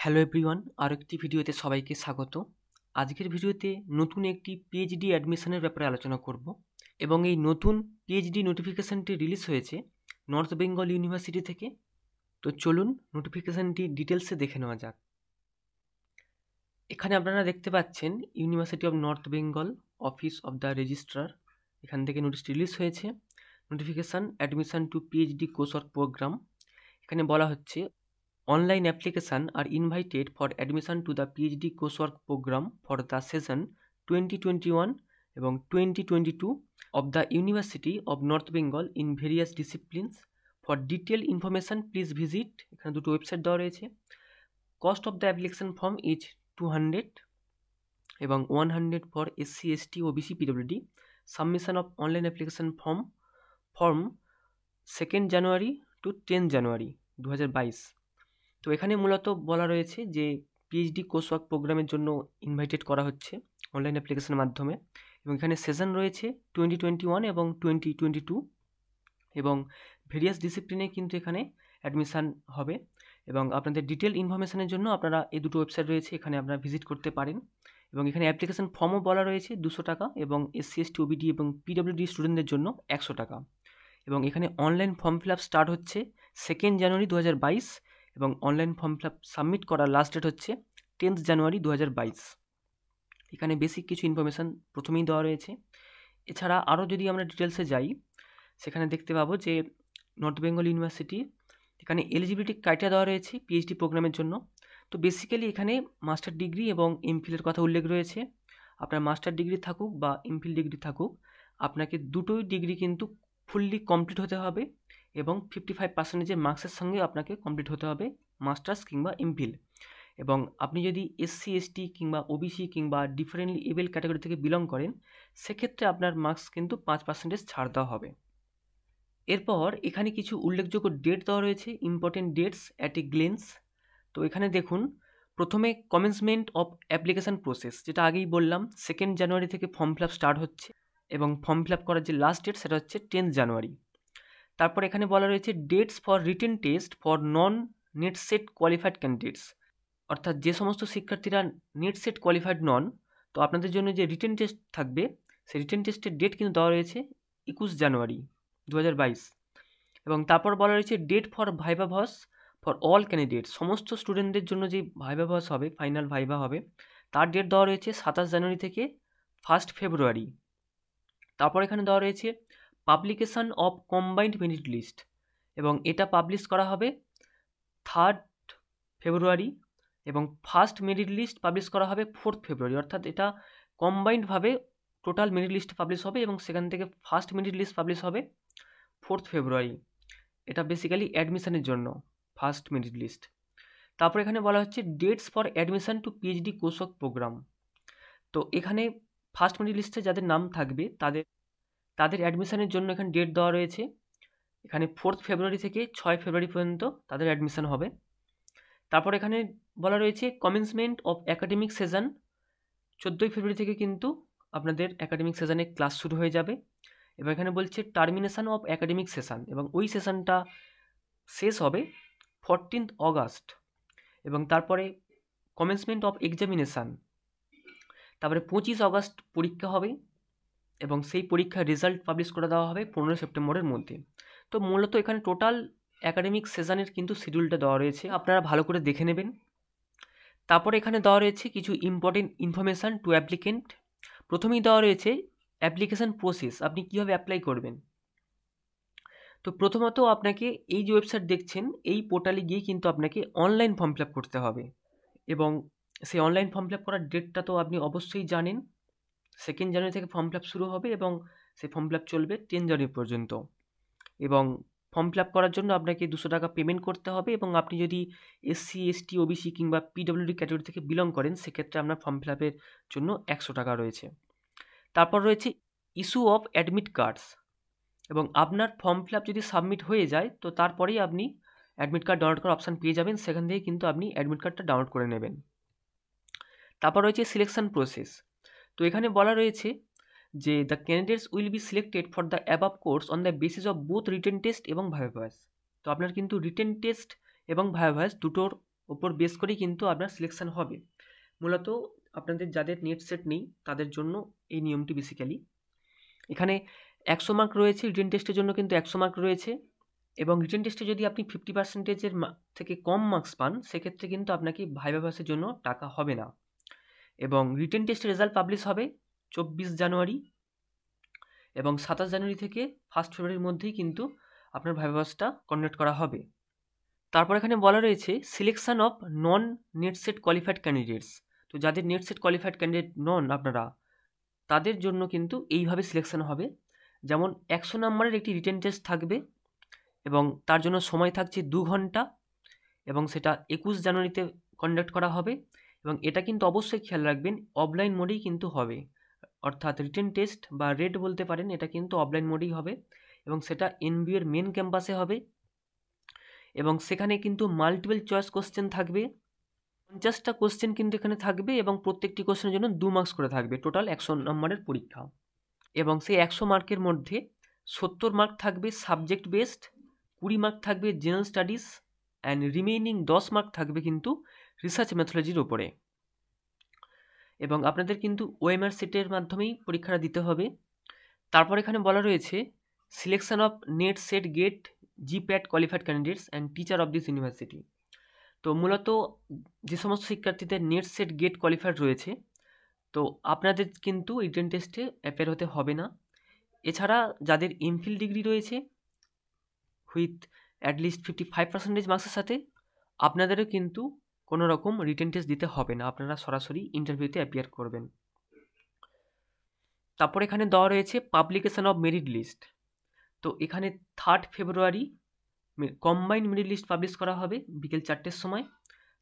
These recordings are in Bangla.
হ্যালো এভরিওয়ান, আরও একটি ভিডিওতে সবাইকে স্বাগত। আজকের ভিডিওতে নতুন একটি পিএইচডি অ্যাডমিশনের ব্যাপারে আলোচনা করব এবং এই নতুন পিএইচডি নোটিফিকেশানটি রিলিজ হয়েছে নর্থ বেঙ্গল ইউনিভার্সিটি থেকে। তো চলুন নোটিফিকেশানটি ডিটেলসে দেখে নেওয়া যাক। এখানে আপনারা দেখতে পাচ্ছেন university of north Bengal office of the registrar, এখান থেকে নোটিশটি রিলিজ হয়েছে। Notification admission to PhD course or program. এখানে বলা হচ্ছে online application are invited for admission to the PhD coursework program for the session 2021 এবং 2022 of the University of North Bengal in various disciplines. For detailed information please visit, এখানে দুটো ওয়েবসাইট দেওয়া রয়েছে। Cost of the application form is 200 এবং 100 for SC, ST, OBC, PWD. Submission of online application form 2nd January to 10 January 2022। তো এখানে মূলত বলা রয়েছে যে পিএইচডি কোর্সওয়ার্ক প্রোগ্রামের জন্য ইনভাইটেড করা হচ্ছে অনলাইন অ্যাপ্লিকেশনের মাধ্যমে, এবং এখানে সেশন রয়েছে 2021 এবং 2022 এবং ভেরিয়াস ডিসিপ্লিনে কিন্তু এখানে অ্যাডমিশান হবে। এবং আপনাদের ডিটেল ইনফরমেশনের জন্য আপনারা এই দুটো ওয়েবসাইট রয়েছে, এখানে আপনারা ভিজিট করতে পারেন। এবং এখানে অ্যাপ্লিকেশন ফর্মও বলা রয়েছে 200 টাকা এবং SC, ST, OBD এবং PWD স্টুডেন্টদের জন্য 100 টাকা। এবং এখানে online form fill up start হচ্ছে 2nd জানুয়ারি 2022 এবং online form fill up submit করার লাস্ট ডেট হচ্ছে 10th জানুয়ারি 2022। এখানে বেসিক কিছু ইনফরমেশান প্রথমেই দেওয়া রয়েছে। এছাড়া আরও যদি আমরা ডিটেলসে যাই, সেখানে দেখতে পাবো যে নর্থ বেঙ্গল ইউনিভার্সিটি এখানে এলিজিবিলিটি ক্রাইটেরিয়া দেওয়া রয়েছে পিএইচডি প্রোগ্রামের জন্য। তো বেসিক্যালি এখানে মাস্টার ডিগ্রি এবং এমফিলের কথা উল্লেখ রয়েছে। আপনার মাস্টার ডিগ্রি থাকুক বা এমফিল ডিগ্রি থাকুক, আপনাকে দুটোই ডিগ্রি কিন্তু ফুললি কমপ্লিট হতে হবে এবং 55% মার্কসের সঙ্গে আপনাকে কমপ্লিট হতে হবে মাস্টার্স কিংবা এমফিল। এবং আপনি যদি SC, ST কিংবা OBC কিংবা ডিফারেন্টলি এবেল ক্যাটাগরি থেকে বিলং করেন, সেক্ষেত্রে আপনার মার্কস কিন্তু 5% ছাড় দেওয়া হবে। এরপর এখানে কিছু উল্লেখযোগ্য ডেট দেওয়া রয়েছে, important dates at a glance. তো এখানে দেখুন, প্রথমে কমেন্সমেন্ট অফ অ্যাপ্লিকেশান প্রসেস, যেটা আগেই বললাম 2nd জানুয়ারি থেকে ফর্ম ফিল আপ স্টার্ট হচ্ছে এবং ফর্ম ফিল আপ করার যে লাস্ট ডেট সেটা হচ্ছে 10th জানুয়ারি। তারপর এখানে বলা রয়েছে dates for written test for non net set qualified candidates, অর্থাৎ যে সমস্ত শিক্ষার্থীরা নেট সেট কোয়ালিফাইড নন, তো আপনাদের জন্য যে রিটেন টেস্ট থাকবে সেই রিটেন টেস্টের ডেট কিন্তু দেওয়া রয়েছে 21 জানুয়ারি 2022। এবং তারপর বলা রয়েছে date for viva voce for all candidate, সমস্ত স্টুডেন্টদের জন্য যে ভাইভা ভস হবে, ফাইনাল ভাইভা হবে, তার ডেট দেওয়া রয়েছে 27 জানুয়ারি থেকে 1 ফেব্রুয়ারি। তারপর এখানে দেওয়া রয়েছে publication of combined merit list, এবং এটা পাবলিশ করা হবে 3rd ফেব্রুয়ারি এবং ফার্স্ট মেরিট লিস্ট পাবলিশ করা হবে 4th ফেব্রুয়ারি। অর্থাৎ এটা কম্বাইন্ডভাবে টোটাল মেরিট লিস্ট পাবলিশ হবে এবং সেখান থেকে ফার্স্ট মেরিট লিস্ট পাবলিশ হবে 4th ফেব্রুয়ারি। এটা বেসিক্যালি অ্যাডমিশনের জন্য ফার্স্ট মেরিট লিস্ট। তারপর এখানে বলা হচ্ছে dates for admission to PhD coursework program. তো এখানে ফার্স্ট মেরিট লিস্টে যাদের নাম থাকবে তাদের অ্যাডমিশনের জন্য এখানে ডেট দেওয়া রয়েছে। এখানে 4th ফেব্রুয়ারি থেকে 6 ফেব্রুয়ারি পর্যন্ত তাদের অ্যাডমিশন হবে। তারপর এখানে বলা রয়েছে কমেন্সমেন্ট অফ অ্যাকাডেমিক সেশন, 14ই ফেব্রুয়ারি থেকে কিন্তু আপনাদের অ্যাকাডেমিক সেশনে ক্লাস শুরু হয়ে যাবে। এবং এখানে বলছে টার্মিনেশন অফ অ্যাকাডেমিক সেশন, এবং ওই সেশনটা শেষ হবে 14th অগাস্ট। এবং তারপরে কমেন্সমেন্ট অফ এক্সামিনেশান, তারপরে 25 অগাস্ট পরীক্ষা হবে এবং সেই পরীক্ষার রেজাল্ট পাবলিশ করে দেওয়া হবে 15 সেপ্টেম্বরের মধ্যে। তো মূলত এখানে টোটাল অ্যাকাডেমিক সেশনের কিন্তু শিডিউলটা দেওয়া রয়েছে, আপনারা ভালো করে দেখে নেবেন। তারপরে এখানে দেওয়া রয়েছে কিছু ইম্পর্টেন্ট ইনফরমেশান টু অ্যাপ্লিকেন্ট। প্রথমেই দেওয়া রয়েছে অ্যাপ্লিকেশান প্রসেস, আপনি কীভাবে অ্যাপ্লাই করবেন। তো প্রথমত আপনাকে এই যে ওয়েবসাইট দেখছেন, এই পোর্টালে গিয়ে কিন্তু আপনাকে অনলাইন ফর্ম ফিল আপ করতে হবে, এবং সেই অনলাইন ফর্ম ফিল আপ করার ডেটটা তো আপনি অবশ্যই জানেন। 2nd জানুয়ারি থেকে ফর্ম ফিল আপ শুরু হবে এবং সেই ফর্ম ফিল আপ চলবে 10 জানুয়ারি পর্যন্ত। এবং ফর্ম ফিল আপ করার জন্য আপনাকে 200 টাকা পেমেন্ট করতে হবে, এবং আপনি যদি SC, ST, OBC কিংবা PWD ক্যাটাগরি থেকে বিলং করেন, সেক্ষেত্রে আপনার ফর্ম ফিল আপের জন্য 100 টাকা রয়েছে। তারপর রয়েছে ইস্যু অফ অ্যাডমিট কার্ডস, এবং আপনার ফর্ম ফিল আপ যদি সাবমিট হয়ে যায় তো তারপরেই আপনি অ্যাডমিট কার্ড ডাউনলোড করার অপশান পেয়ে যাবেন, সেখান থেকে কিন্তু আপনি অ্যাডমিট কার্ডটা ডাউনলোড করে নেবেন। তারপর রয়েছে সিলেকশন প্রসেস। তো এখানে বলা রয়েছে যে the candidates will be selected for the above course on the basis of both written test এবং ভাইভা ভয়েস। তো আপনার কিন্তু রিটেন টেস্ট এবং ভাইভা ভয়েস দুটোর ওপর বেস করেই কিন্তু আপনার সিলেকশন হবে। মূলত আপনাদের যাদের নেট সেট নেই তাদের জন্য এই নিয়মটি বেসিক্যালি। এখানে 100 মার্ক রয়েছে, রিটেন টেস্টের জন্য কিন্তু 100 মার্ক রয়েছে, এবং রিটেন টেস্টে যদি আপনি 50%-এর থেকে কম মার্কস পান সেক্ষেত্রে কিন্তু আপনাকে ভাইভা ভয়েসের জন্য টাকা হবে না। এবং রিটেন টেস্টের রেজাল্ট পাবলিশ হবে 24 জানুয়ারি, এবং 27 জানুয়ারি থেকে 1 ফেব্রুয়ারির মধ্যেই কিন্তু আপনার ভাইভা ভয়েসটা কন্ডাক্ট করা হবে। তারপর এখানে বলা রয়েছে selection of non net set qualified candidates. তো যাদের নেট সেট কোয়ালিফাইড ক্যান্ডিডেট নন আপনারা, তাদের জন্য কিন্তু এইভাবে সিলেকশন হবে। যেমন 100 নম্বরের একটি রিটেন টেস্ট থাকবে এবং তার জন্য সময় থাকছে 2 ঘন্টা, এবং সেটা 21 জানুয়ারিতে কন্ডাক্ট করা হবে। এবং এটা কিন্তু অবশ্যই খেয়াল রাখবেন অফলাইন মোডেই কিন্তু হবে, অর্থাৎ রিটেন টেস্ট বা রেড বলতে পারেন, এটা কিন্তু অফলাইন মোডেই হবে এবং সেটা এনবিএর মেন ক্যাম্পাসে হবে। এবং সেখানে কিন্তু মাল্টিপল চয়েস কোশ্চেন থাকবে, 50টা কোশ্চেন কিন্তু এখানে থাকবে এবং প্রত্যেকটি কোশ্চেনের জন্য 2 মার্কস করে থাকবে, টোটাল 100 নম্বরের পরীক্ষা। এবং সেই 100 মার্কের মধ্যে 70 মার্ক থাকবে সাবজেক্ট বেসড, 20 মার্ক থাকবে general studies, and remaining 10 mark থাকবে কিন্তু রিসার্চ মেথোলজির ওপরে। এবং আপনাদের কিন্তু ওএমআর সিটের মাধ্যমেই পরীক্ষাটা দিতে হবে। তারপর এখানে বলা রয়েছে selection of NET SET GATE GPAT qualified candidates and teacher of this university. তো মূলত যে সমস্ত শিক্ষার্থীদের নেট সেট গেট কোয়ালিফাইড রয়েছে, তো আপনাদের কিন্তু রিটেন টেস্টে অ্যাপিয়ার হতে হবে না। এছাড়া যাদের এমফিল ডিগ্রি রয়েছে উইথ অ্যাটলিস্ট 55% মার্কসের সাথে, আপনাদেরও কিন্তু কোনো রকম রিটেন টেস্ট দিতে হবে না, আপনারা সরাসরি ইন্টারভিউতে অ্যাপিয়ার করবেন। তারপর এখানে দেওয়া রয়েছে পাবলিকেশন অফ মেরিট লিস্ট। তো এখানে 3 ফেব্রুয়ারি কম্বাইন্ড মেরিট লিস্ট পাবলিশ করা হবে বিকেল 4টের সময়।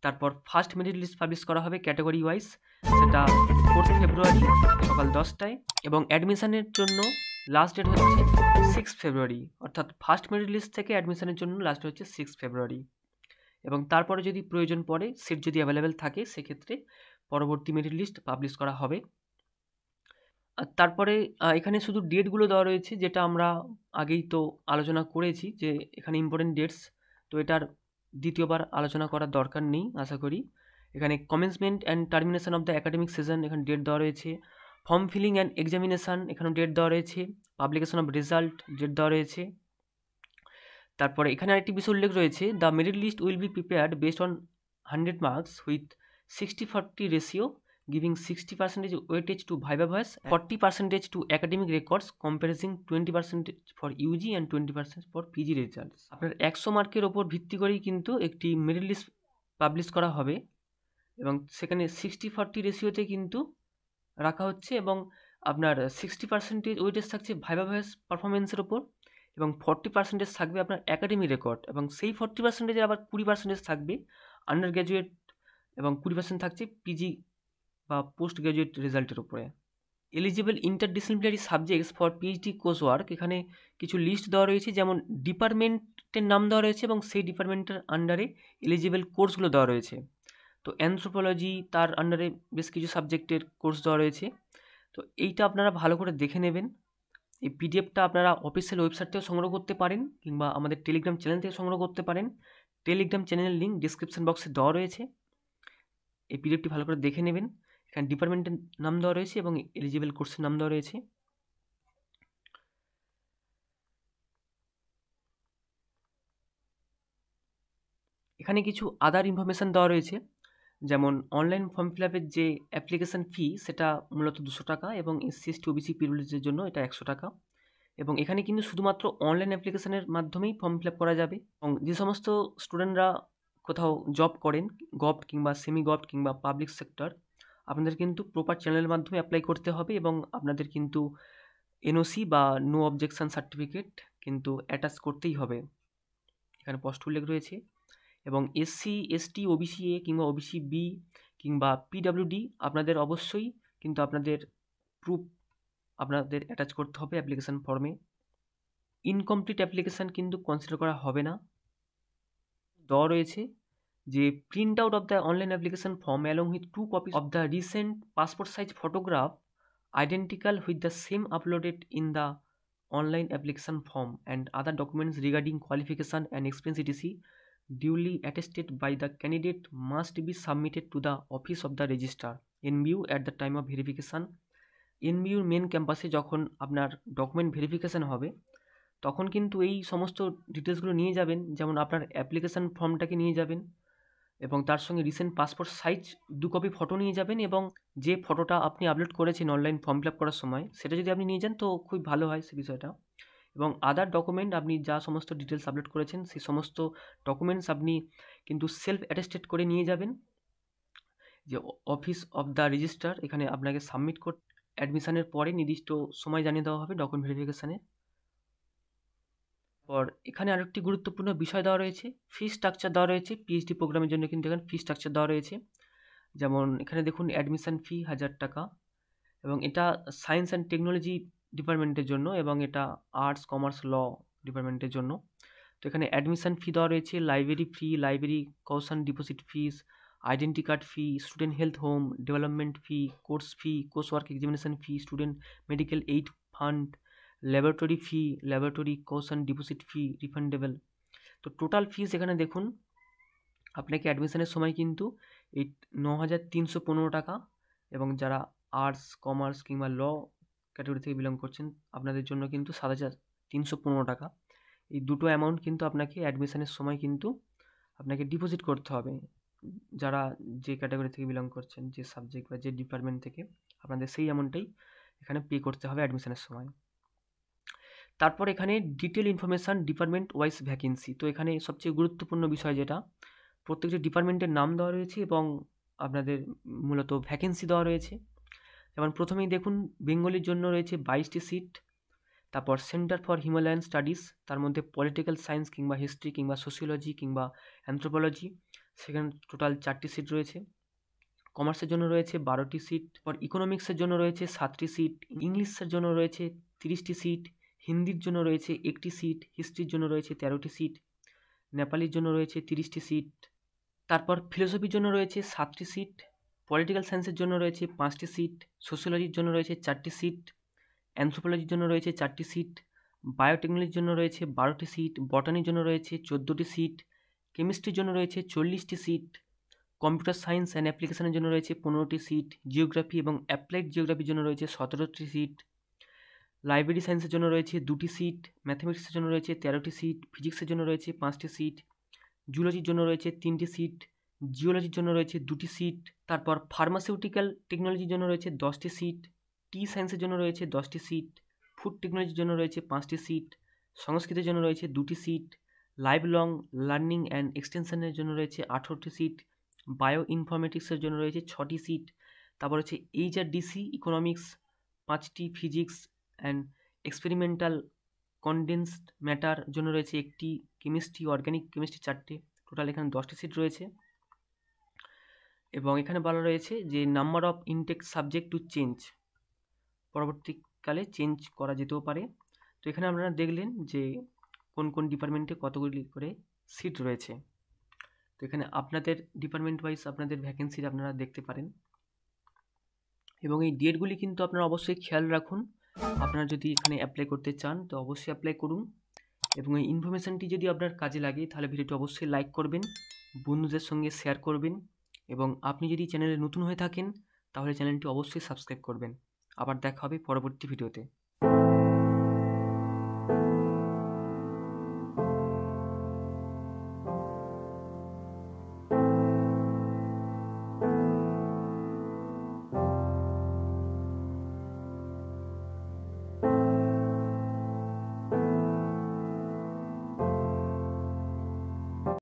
তারপর ফার্স্ট মেরিট লিস্ট পাবলিশ করা হবে ক্যাটাগরি ওয়াইজ, সেটা 4 ফেব্রুয়ারি সকাল 10টায়। এবং অ্যাডমিশনের জন্য লাস্ট ডেট হচ্ছে 6 ফেব্রুয়ারি, অর্থাৎ ফার্স্ট মেরিট লিস্ট থেকে অ্যাডমিশনের জন্য লাস্ট হচ্ছে 6 ফেব্রুয়ারি। এবং তারপরে যদি প্রয়োজন পড়ে, সিট যদি অ্যাভেলেবেল থাকে, সেক্ষেত্রে পরবর্তী মেরিট লিস্ট পাবলিশ করা হবে। আর তারপরে এখানে শুধু ডেটগুলো দেওয়া রয়েছে, যেটা আমরা আগেই তো আলোচনা করেছি যে এখানে ইম্পর্টেন্ট ডেটস, তো এটার দ্বিতীয়বার আলোচনা করার দরকার নেই আশা করি। এখানে commencement and termination of the academic season, এখানে ডেট দেওয়া রয়েছে। ফর্ম ফিলিং অ্যান্ড এক্সামিনেশান, এখানেও ডেট দেওয়া রয়েছে। পাবলিকেশন অফ রেজাল্ট, ডেট দেওয়া রয়েছে। তারপরে এখানে আরেকটি বিষয় উল্লেখ রয়েছে, the merit list will be prepared based on 100 marks with 60-40 ratio, giving 60% weightage to viva voice, 40% to academic records, comprising 20% for UG and 20% for PG results। আপনার 100 মার্কের ওপর ভিত্তি করেই কিন্তু একটি মেরিট লিস্ট পাবলিশ করা হবে, এবং সেখানে 60-40 রেশিওতে কিন্তু রাখা হচ্ছে, এবং আপনার 60% ওয়েটেজ থাকছে ভাইভা ভয়েস পারফরমেন্সের ওপর, এবং 40% থাকবে আপনার একাডেমি রেকর্ড, এবং সেই 40%-এর আবার 20% থাকবে আন্ডার গ্র্যাজুয়েট, এবং 20% থাকছে পিজি বা পোস্ট গ্র্যাজুয়েট রেজাল্টের উপরে। Eligible interdisciplinary subjects for PhD course work, এখানে কিছু লিস্ট দেওয়া রয়েছে, যেমন ডিপার্টমেন্টের নাম দেওয়া রয়েছে এবং সেই ডিপার্টমেন্টের আন্ডারে এলিজিবল কোর্সগুলো দেওয়া রয়েছে। তো অ্যানথ্রোপোলজি, তার আন্ডারে বেশ কিছু সাবজেক্টের কোর্স দেওয়া রয়েছে। তো এইটা আপনারা ভালো করে দেখে নেবেন। এই পিডিএফটা আপনারা অফিসিয়াল ওয়েবসাইট থেকে সংগ্রহ করতে পারেন, কিংবা আমাদের টেলিগ্রাম চ্যানেল থেকে সংগ্রহ করতে পারেন। টেলিগ্রাম চ্যানেলের লিঙ্ক ডিসক্রিপশন বক্সে দেওয়া রয়েছে। এই পিডিএফটি ভালো করে দেখে নেবেন। এখানে ডিপার্টমেন্টের নাম দেওয়া রয়েছে এবং এলিজিবল কোর্সের নাম দেওয়া রয়েছে। এখানে কিছু আদার ইনফরমেশান দেওয়া রয়েছে, যেমন অনলাইন ফর্ম ফিল আপের যে অ্যাপ্লিকেশান ফি, সেটা মূলত 200 টাকা, এবং এসসি এসটি ওবিসি পিরিয়ডের জন্য এটা 100 টাকা। এবং এখানে কিন্তু শুধুমাত্র অনলাইন অ্যাপ্লিকেশানের মাধ্যমেই ফর্ম ফিল আপ করা যাবে। এবং যে সমস্ত স্টুডেন্টরা কোথাও জব করেন, গভর্নমেন্ট কিংবা সেমি গভর্নমেন্ট কিংবা পাবলিক সেক্টর, আপনাদের কিন্তু প্রপার চ্যানেলের মাধ্যমে অ্যাপ্লাই করতে হবে, এবং আপনাদের কিন্তু এনওসি বা নো অবজেকশন সার্টিফিকেট কিন্তু অ্যাটাচ করতেই হবে, এখানে স্পষ্ট উল্লেখ রয়েছে। এবং এসসি এসটি ওবিসি এ কিংবা ওবিসি বি কিংবা পিডাব্লিউডি, আপনাদের অবশ্যই কিন্তু আপনাদের প্রুফ আপনাদের অ্যাটাচ করতে হবে অ্যাপ্লিকেশান ফর্মে। ইনকমপ্লিট অ্যাপ্লিকেশান কিন্তু কনসিডার করা হবে না। দেওয়া রয়েছে যে print out of the online application form along with 2 copies of the recent passport size photograph identical with the same uploaded in the online application form and other documents regarding qualification and experience etc duly attested by the candidate must be submitted to the office of the registrar NBU at the time of verification. NBUর মেন ক্যাম্পাসে যখন আপনার ডকুমেন্ট ভেরিফিকেশান হবে তখন কিন্তু এই সমস্ত ডিটেলসগুলো নিয়ে যাবেন, যেমন আপনার অ্যাপ্লিকেশান ফর্মটাকে নিয়ে যাবেন এবং তার সঙ্গে recent passport size 2 copy photo নিয়ে যাবেন, এবং যে ফটোটা আপনি আপলোড করেছেন অনলাইন ফর্ম ফিল আপ করার সময় সেটা যদি আপনি নিয়ে যান তো খুবই ভালো হয় সে বিষয়টা। এবং আদার ডকুমেন্ট আপনি যা সমস্ত ডিটেলস আপলোড করেছেন সেই সমস্ত ডকুমেন্টস আপনি কিন্তু সেলফ অ্যাটেস্টেড করে নিয়ে যাবেন, যে অফিস অফ দ্য রেজিস্ট্রার এখানে আপনাকে সাবমিট করতে অ্যাডমিশানের পরে নির্দিষ্ট সময় জানিয়ে দেওয়া হবে ডকুমেন্ট ভেরিফিকেশানের পর। এখানে আরেকটি গুরুত্বপূর্ণ বিষয় দেওয়া রয়েছে, ফি স্ট্রাকচার দেওয়া রয়েছে। পিএইচডি প্রোগ্রামের জন্য কিন্তু এখানে ফি স্ট্রাকচার দেওয়া রয়েছে, যেমন এখানে দেখুন অ্যাডমিশান ফি 1000 টাকা, এবং এটা সায়েন্স অ্যান্ড টেকনোলজি ডিপার্টমেন্টের জন্য এবং এটা আর্টস কমার্স ল ডিপার্টমেন্টের জন্য। তো এখানে অ্যাডমিশান ফি দেওয়া রয়েছে, library fee, library caution deposit fees, identity card fee, student health home development fee, course work examination fee, student medical aid fund, laboratory fee, laboratory caution deposit fee refundable. তো টোটাল ফিস এখানে দেখুন আপনাকে অ্যাডমিশনের সময় কিন্তু এই 9315 টাকা, এবং যারা আর্টস কমার্স কিংবা ল ক্যাটাগরি থেকে বিলং করছেন আপনাদের জন্য কিন্তু 7315 টাকা। এই দুটো অ্যামাউন্ট কিন্তু আপনাকে অ্যাডমিশনের সময় কিন্তু আপনাকে ডিপোজিট করতে হবে, যারা যে ক্যাটাগরি থেকে বিলং করছেন, যে সাবজেক্ট বা যে ডিপার্টমেন্ট থেকে, আপনাদের সেই অ্যামাউন্টটাই এখানে পে করতে হবে অ্যাডমিশনের সময়। তারপর এখানে detail information department wise vacancy. তো এখানে সবচেয়ে গুরুত্বপূর্ণ বিষয় যেটা, প্রত্যেকটি ডিপার্টমেন্টের নাম দেওয়া রয়েছে এবং আপনাদের মূলত ভ্যাকেন্সি দেওয়া রয়েছে। যেমন প্রথমেই দেখুন বেঙ্গলির জন্য রয়েছে 22টি সিট, তারপর সেন্টার ফর হিমালয়ান স্টাডিজ, তার মধ্যে পলিটিক্যাল সায়েন্স কিংবা হিস্ট্রি কিংবা সোশিওলজি কিংবা অ্যানথ্রোপোলজি, সেখানে টোটাল 4টি সিট রয়েছে। কমার্সের জন্য রয়েছে 12টি সিট, পর ইকোনমিক্সের জন্য রয়েছে 7টি সিট, ইংলিশের জন্য রয়েছে 30টি সিট, হিন্দির জন্য রয়েছে 1টি সিট, হিস্ট্রির জন্য রয়েছে 13টি সিট, নেপালির জন্য রয়েছে 30টি সিট, তারপর ফিলোসফির জন্য রয়েছে 7টি সিট, পলিটিক্যাল সায়েন্সের জন্য রয়েছে 5টি সিট, সোশিওলজির জন্য রয়েছে 4টি সিট, অ্যানথ্রোপোলজির জন্য রয়েছে 4টি সিট, বায়োটেকনোলজির জন্য রয়েছে 12টি সিট, বটানির জন্য রয়েছে 14টি সিট, কেমিস্ট্রির জন্য রয়েছে 40টি সিট, কম্পিউটার সায়েন্স অ্যান্ড অ্যাপ্লিকেশনের জন্য রয়েছে 15টি সিট, জিওগ্রাফি এবং অ্যাপ্লাইড জিওগ্রাফির জন্য রয়েছে 17টি সিট, লাইব্রেরি সায়েন্সের জন্য রয়েছে 2টি সিট, ম্যাথমেটিক্সের জন্য রয়েছে 13টি সিট, ফিজিক্সের জন্য রয়েছে 5টি সিট, জুলজির জন্য রয়েছে 3টি সিট, জিওলজির জন্য রয়েছে 2টি সিট, তারপর ফার্মাসিউটিক্যাল টেকনোলজির জন্য রয়েছে 10টি সিট, টি সায়েন্সের জন্য রয়েছে 10টি সিট, ফুড টেকনোলজির জন্য রয়েছে 5টি সিট, সংস্কৃতের জন্য রয়েছে 2টি সিট, লাইভ লং লার্নিং অ্যান্ড এক্সটেনশনের জন্য রয়েছে 18টি সিট, বায়ো ইনফরমেটিক্সের জন্য রয়েছে 6টি সিট, তারপর হচ্ছে এইচআরডিসি ইকোনমিক্স 5টি, physics and experimental condensed matter জন্য রয়েছে 1টি, কেমিস্ট্রি অর্গ্যানিক কেমিস্ট্রি 4টে, টোটাল এখানে 10টি সিট রয়েছে। এবং এখানে বলা রয়েছে যে number of intake subject to change, পরবর্তীকালে চেঞ্জ করা যেতেও পারে। তো এখানে আপনারা দেখলেন যে কোন কোন ডিপার্টমেন্টে কতগুলি করে সিট রয়েছে। তো এখানে আপনাদের ডিপার্টমেন্ট ওয়াইজ আপনাদের ভ্যাকেন্সি আপনারা দেখতে পারেন, এবং এই ডেটগুলি কিন্তু আপনারা অবশ্যই খেয়াল রাখুন। আপনারা যদি এখানে অ্যাপ্লাই করতে চান তো অবশ্যই অ্যাপ্লাই করুন, এবং এই ইনফরমেশানটি যদি আপনার কাজে লাগে তাহলে ভিডিওটি অবশ্যই লাইক করবেন, বন্ধুদের সঙ্গে শেয়ার করবেন, এবং আপনি যদি চ্যানেলে নতুন হয়ে থাকেন তাহলে চ্যানেলটি অবশ্যই সাবস্ক্রাইব করবেন। আবার দেখা হবে পরবর্তী ভিডিওতে।